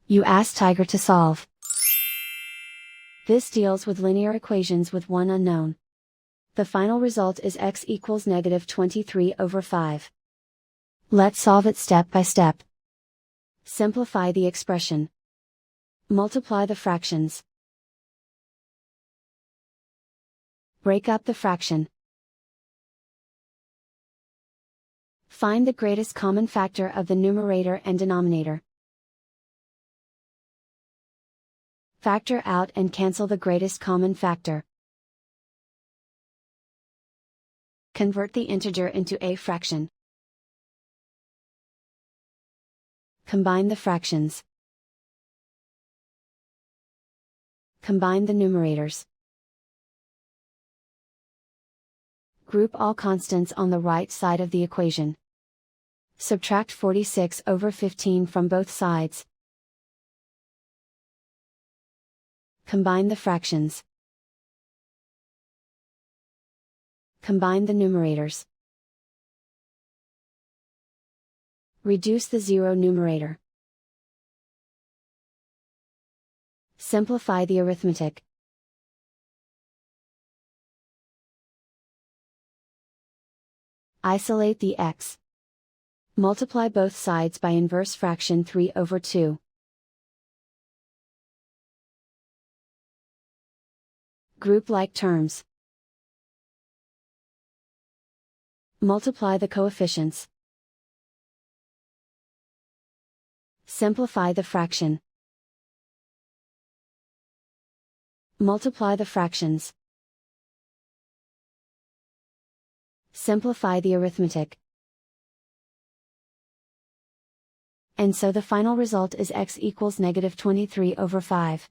You ask Tiger to solve. This deals with linear equations with one unknown. The final result is x equals -23/5. Let's solve it step by step. Simplify the expression. Multiply the fractions. Break up the fraction. Find the greatest common factor of the numerator and denominator. Factor out and cancel the greatest common factor. Convert the integer into a fraction. Combine the fractions. Combine the numerators. Group all constants on the right side of the equation. Subtract 46/15 from both sides. Combine the fractions. Combine the numerators. Reduce the zero numerator. Simplify the arithmetic. Isolate the x. Multiply both sides by inverse fraction 3/2. Group like terms. Multiply the coefficients. Simplify the fraction. Multiply the fractions. Simplify the arithmetic. And so the final result is x equals -23/5.